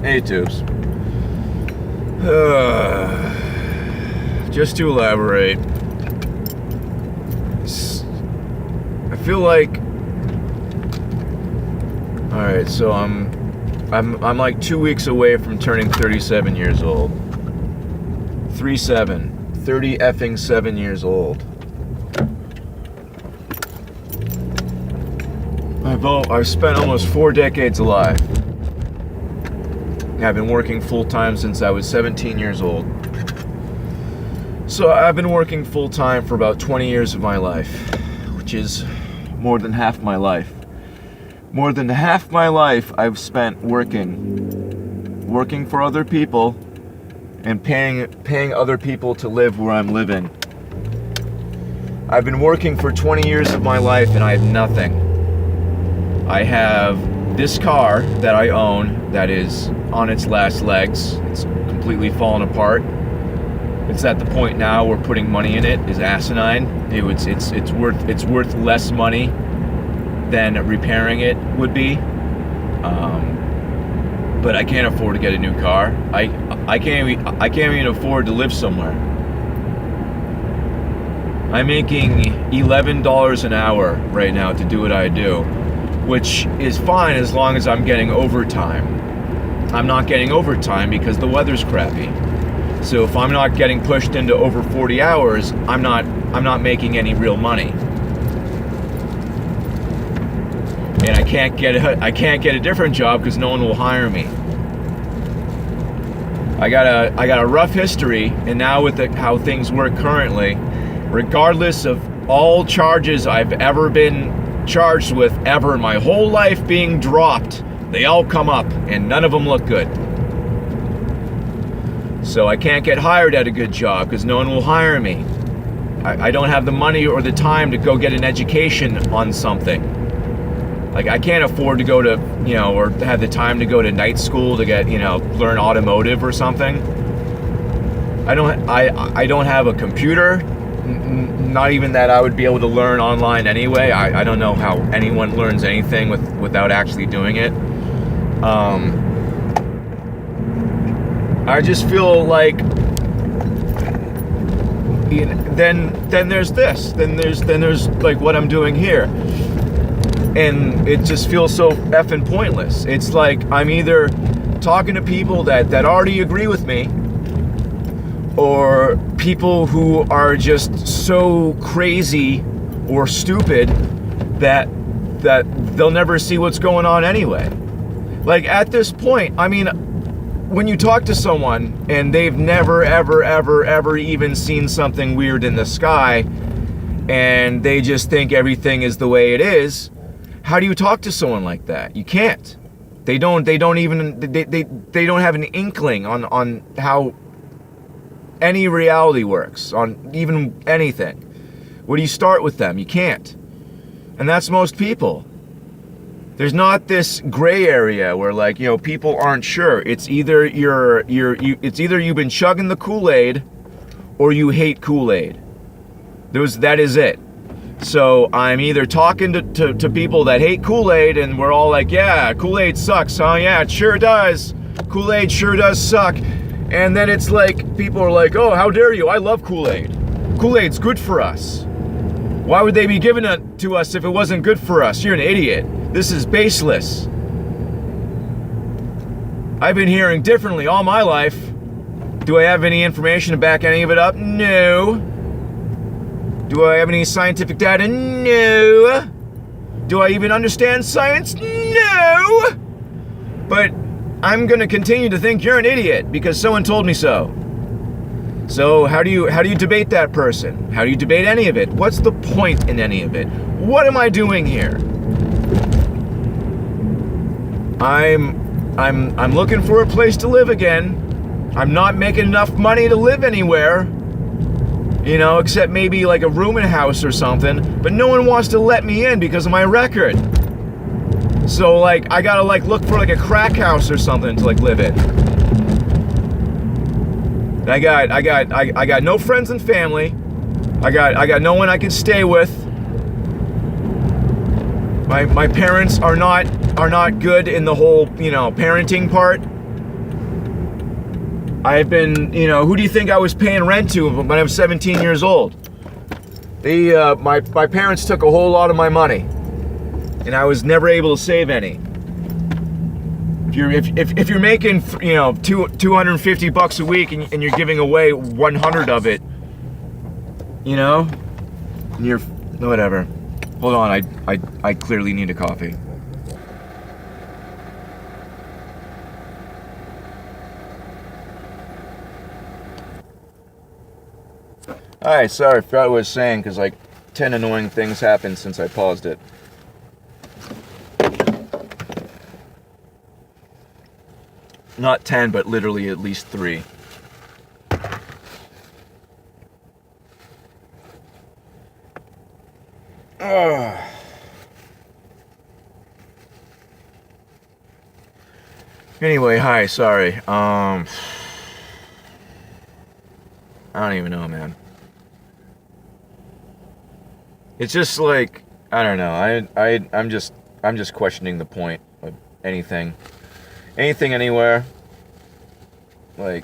Hey, Tubes. Just to elaborate, I feel like, all right, so I'm like 2 weeks away from turning 37 years old. 30 effing 7 years old. I've spent almost 4 decades alive. I've been working full-time since I was 17 years old. So I've been working full-time for about 20 years of my life, which is more than half my life. More than half my life I've spent working for other people and paying other people to live where I'm living. I've been working for 20 years of my life and I have nothing. I have this car that I own that is on its last legs. It's completely fallen apart. It's at the point now where putting money in it is asinine. It's worth less money than repairing it would be. But I can't afford to get a new car. I can't even afford to live somewhere. I'm making $11 an hour right now to do what I do, which is fine as long as I'm getting overtime. I'm not getting overtime because the weather's crappy. So if I'm not getting pushed into over 40 hours, I'm not making any real money. And I can't get a different job because no one will hire me. I got a rough history, and now with how things work currently, regardless of all charges I've ever been charged with ever in my whole life being dropped, they all come up and none of them look good. So I can't get hired at a good job because no one will hire me. I don't have the money or the time to go get an education on something. Like I can't afford to go to, or have the time to go to night school to get, learn automotive or something. I don't have a computer. Not even that I would be able to learn online anyway. I don't know how anyone learns anything without actually doing it. I just feel like then there's this. Then there's like what I'm doing here. And it just feels so effing pointless. It's like I'm either talking to people that already agree with me, or people who are just so crazy or stupid that they'll never see what's going on anyway. Like at this point, I mean, when you talk to someone and they've never ever even seen something weird in the sky and they just think everything is the way it is, how do you talk to someone like that? You can't. They don't have an inkling on how any reality works, on even anything. Where do you start with them? You can't. And that's most people. There's not this gray area where like, people aren't sure. It's either you've been chugging the Kool-Aid or you hate Kool-Aid. That is it. So I'm either talking to people that hate Kool-Aid and we're all like, yeah, Kool-Aid sucks, huh? Yeah, it sure does. Kool-Aid sure does suck. And then it's like, people are like, oh, how dare you? I love Kool-Aid. Kool-Aid's good for us. Why would they be giving it to us if it wasn't good for us? You're an idiot. This is baseless. I've been hearing differently all my life. Do I have any information to back any of it up? No. Do I have any scientific data? No. Do I even understand science? No. But I'm gonna continue to think you're an idiot because someone told me so. So how do you debate that person? How do you debate any of it? What's the point in any of it? What am I doing here? I'm looking for a place to live again. I'm not making enough money to live anywhere. Except maybe like a rooming house or something. But no one wants to let me in because of my record. So like I gotta like look for like a crack house or something to like live in. I got no friends and family. I got no one I can stay with. My parents are not good in the whole, parenting part. I've been, who do you think I was paying rent to when I was 17 years old? My parents took a whole lot of my money, and I was never able to save any. If you're making, $250 a week and you're giving away 100 of it, and you're whatever. Hold on, I clearly need a coffee. Alright, sorry, I forgot what I was saying, because 10 annoying things happened since I paused it. Not 10, but literally at least 3. Anyway, hi, sorry. I don't even know, man. It's just I don't know. I'm just questioning the point of anything, anywhere. I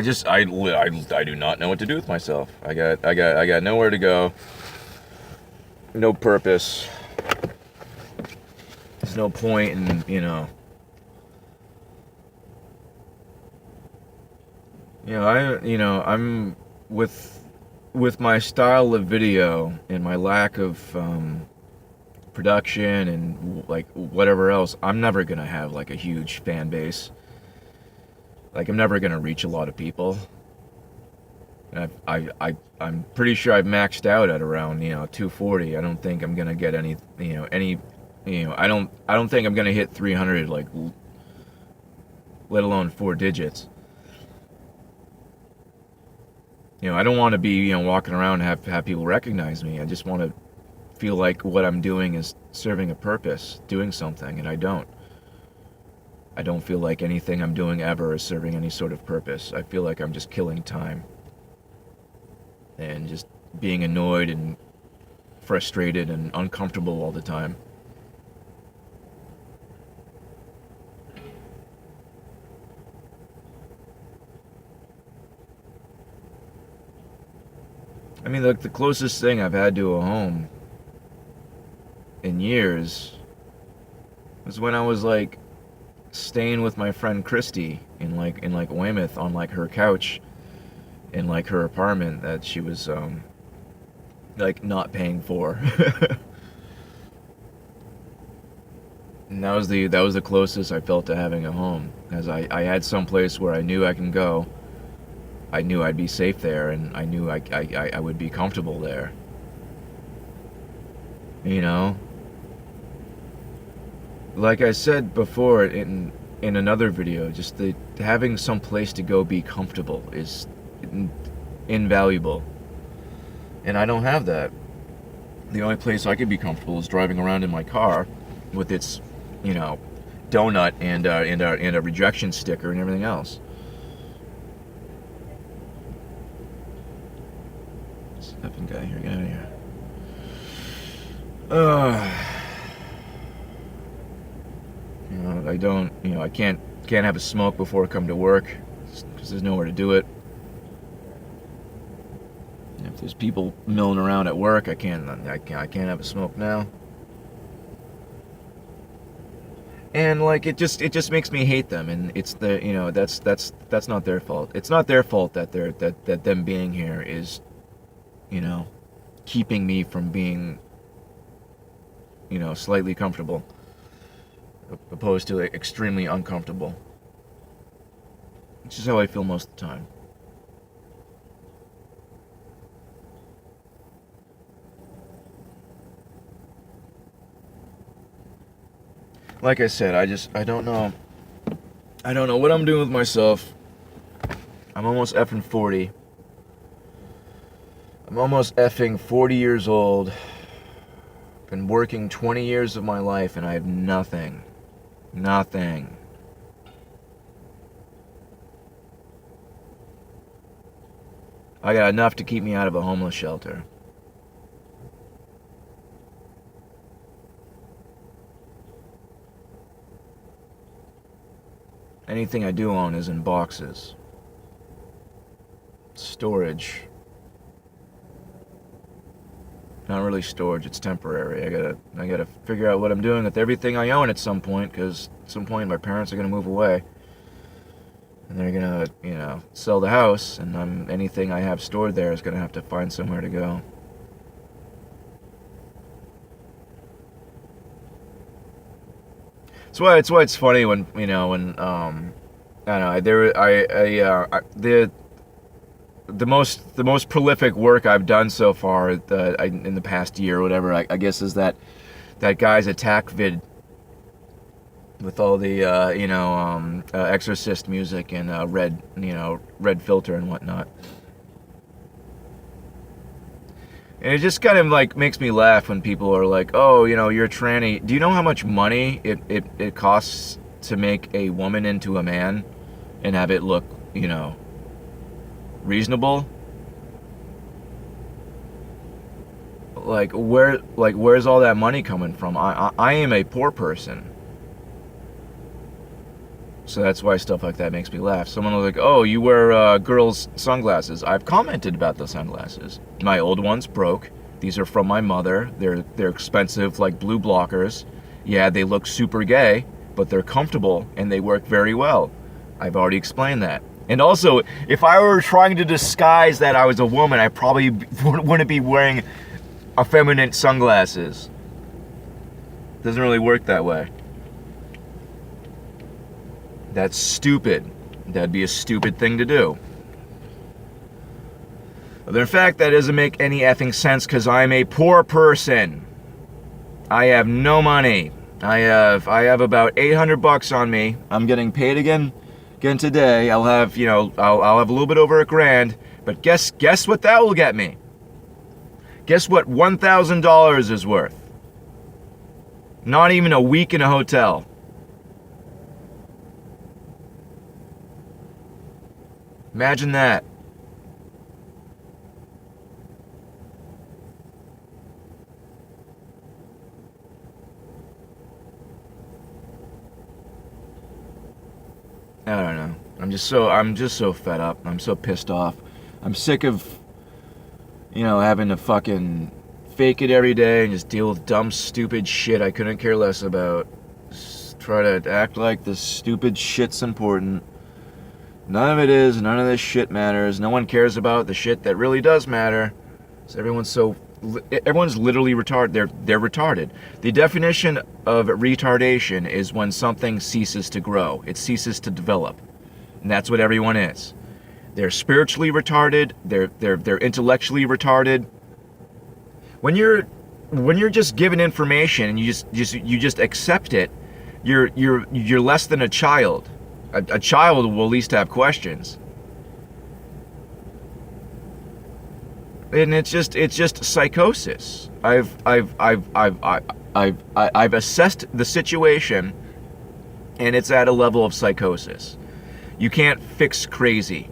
do not know what to do with myself. I got nowhere to go. No purpose. There's no point in, I'm with my style of video and my lack of production and whatever else, I'm never gonna have a huge fan base. I'm never gonna reach a lot of people. And I'm pretty sure I've maxed out at around 240. I don't think I'm gonna get any I don't think I'm gonna hit 300 let alone 4 digits. I don't want to be walking around and have people recognize me. I just want to feel like what I'm doing is serving a purpose, doing something, and I don't feel like anything I'm doing ever is serving any sort of purpose. I feel like I'm just killing time and just being annoyed and frustrated and uncomfortable all the time. I mean, the closest thing I've had to a home in years was when I was staying with my friend Christy in Weymouth on her couch in her apartment that she was not paying for. And that was the closest I felt to having a home, as I had some place where I knew I can go. I knew I'd be safe there, and I knew I would be comfortable there. Like I said before in another video, just having some place to go be comfortable is invaluable. And I don't have that. The only place I could be comfortable is driving around in my car with its, donut and a rejection sticker and everything else. Effing guy here, get out of here. I don't, I can't have a smoke before I come to work because there's nowhere to do it. And if there's people milling around at work, I can't have a smoke now. And it just makes me hate them, and it's that's not their fault. It's not their fault that that them being here is keeping me from being, slightly comfortable, opposed to extremely uncomfortable. Which is how I feel most of the time. Like I said, I don't know what I'm doing with myself. I'm almost effing 40. I'm almost effing 40 years old. Been working 20 years of my life and I have nothing. Nothing. I got enough to keep me out of a homeless shelter. Anything I do own is in boxes. Storage. Not really storage, it's temporary. I gotta figure out what I'm doing with everything I own at some point, because at some point my parents are gonna move away. And they're gonna, sell the house, and anything I have stored there is gonna have to find somewhere to go. It's why it's funny when I don't know, the most prolific work I've done so far in the past year or whatever, I guess, is that guy's attack vid with all the Exorcist music and red filter and whatnot. And it just kind of like makes me laugh when people are like, "Oh, you're a tranny. Do you know how much money it costs to make a woman into a man and have it look, reasonable?" Where's all that money coming from? I am a poor person. So that's why stuff like that makes me laugh. Someone was like, "Oh, you wear girls' sunglasses." I've commented about the sunglasses. My old ones broke. These are from my mother. They're expensive, like blue blockers. Yeah, they look super gay, but they're comfortable and they work very well. I've already explained that. And also, if I were trying to disguise that I was a woman, I probably wouldn't be wearing effeminate sunglasses. Doesn't really work that way. That's stupid. That'd be a stupid thing to do. But in fact, that doesn't make any effing sense because I'm a poor person. I have no money. I have about $800 on me. I'm getting paid again today. I'll have I'll have a little bit over $1,000. But guess what that will get me? Guess what $1,000 is worth? Not even a week in a hotel. Imagine that. I don't know. I'm just so fed up. I'm so pissed off. I'm sick of having to fucking fake it every day and just deal with dumb, stupid shit I couldn't care less about. Just try to act like this stupid shit's important. None of it is. None of this shit matters. No one cares about the shit that really does matter. So everyone's literally retarded. They're retarded. The definition of retardation is when something ceases to grow. It ceases to develop. And that's what everyone is. They're spiritually retarded. They're intellectually retarded. When you're just given information and you just accept it, you're less than a child. A child will at least have questions. And it's just psychosis. I've assessed the situation, and it's at a level of psychosis. You can't fix crazy.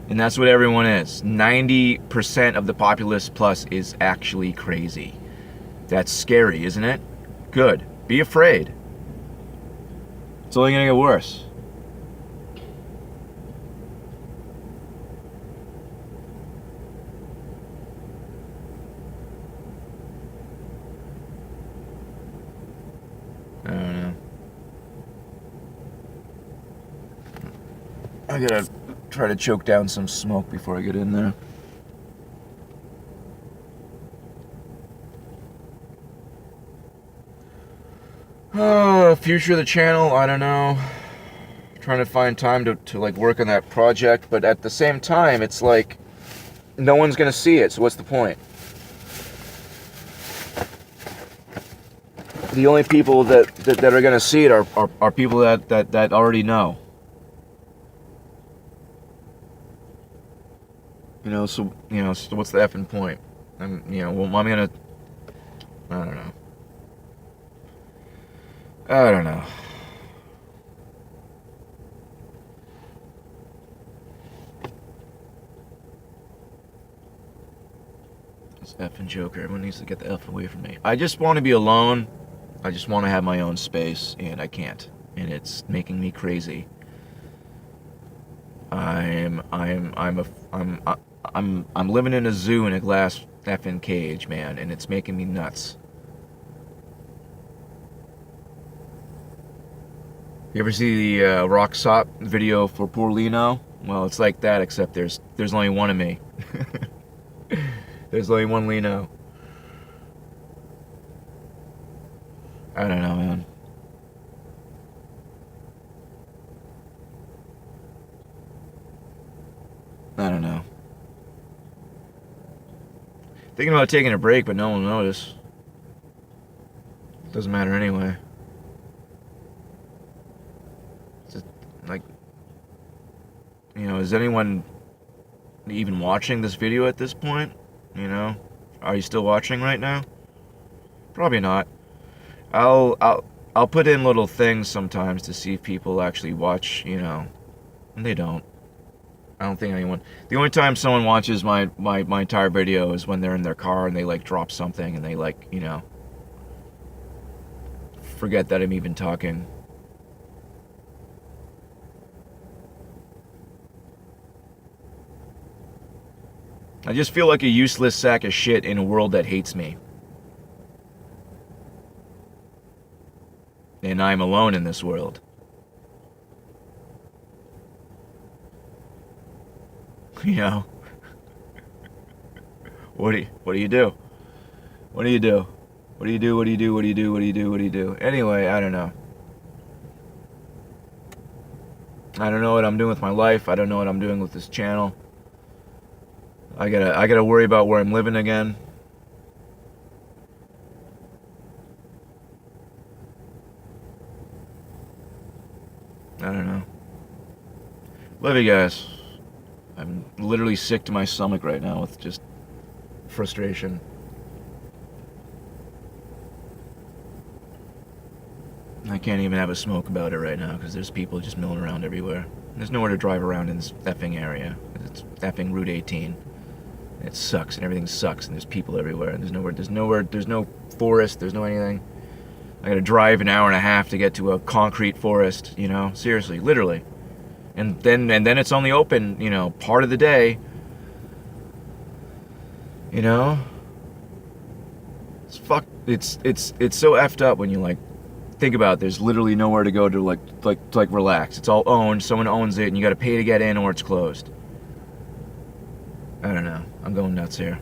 And that's what everyone is. 90% of the populace plus is actually crazy. That's scary, isn't it? Good. Be afraid. It's only gonna get worse. I don't know. I gotta try to choke down some smoke before I get in there. Future of the channel, I don't know. Trying to find time to like work on that project, but at the same time, it's like no one's gonna see it, so what's the point? The only people that are gonna see it are people that already know. So what's the effing point? I'm gonna, I don't know. I don't know. This effing Joker. Everyone needs to get the F away from me. I just want to be alone I just want to have my own space, and I can't, and it's making me crazy. I'm living in a zoo in a glass effing cage, man, and it's making me nuts. You ever see the Rock Sop video for Poor Lino? Well, it's like that, except there's only one of me. There's only one Lino. I don't know, man. I don't know. Thinking about taking a break, but no one will notice. Doesn't matter anyway. It's just, like, you know, is anyone even watching this video at this point? You know, are you still watching right now? Probably not. I'll put in little things sometimes to see if people actually watch, you know, and they don't. I don't think anyone. The only time someone watches my entire video is when they're in their car and they like drop something and they like, you know, forget that I'm even talking. I just feel like a useless sack of shit in a world that hates me. And I'm alone in this world. You know? What do you do? What do you do? What do you do? What do you do? What do you do? What do you do? What do you do? Anyway, I don't know. I don't know what I'm doing with my life. I don't know what I'm doing with this channel. I gotta worry about where I'm living again. I don't know. Love you guys. I'm literally sick to my stomach right now with just frustration. I can't even have a smoke about it right now because there's people just milling around everywhere. There's nowhere to drive around in this effing area. It's effing Route 18. It sucks and everything sucks and there's people everywhere. There's no forest, there's no anything. I gotta drive an hour and a half to get to a concrete forest, you know, seriously, literally. And then it's only open, you know, part of the day. You know? It's so effed up when you like think about it. There's literally nowhere to go to like relax. It's all owned, someone owns it and you gotta pay to get in or it's closed. I don't know. I'm going nuts here.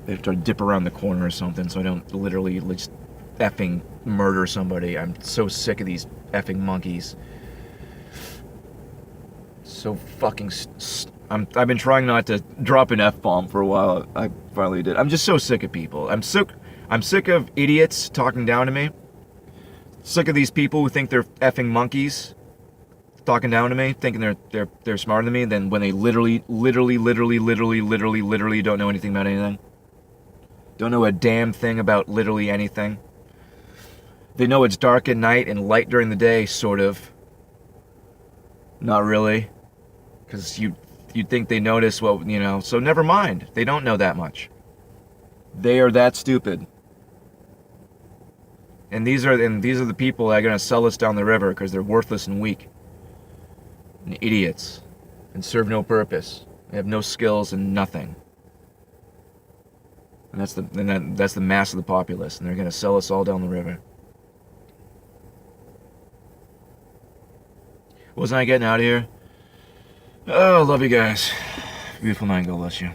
I have to dip around the corner or something so I don't literally just effing murder somebody. I'm so sick of these effing monkeys. So fucking. I've been trying not to drop an F-bomb for a while. I finally did. I'm just so sick of people. I'm sick of idiots talking down to me. Sick of these people who think they're effing monkeys. Talking down to me, thinking they're smarter than me, then when they literally don't know anything about anything. Don't know a damn thing about literally anything. They know it's dark at night and light during the day, sort of. Not really. Because you'd think they notice what, you know, so never mind. They don't know that much. They are that stupid. And these are the people that are going to sell us down the river because they're worthless and weak. And idiots. And serve no purpose. They have no skills and nothing. And that's the mass of the populace, and they're gonna sell us all down the river. Wasn't I getting out of here? Oh, love you guys. Beautiful night. God bless you.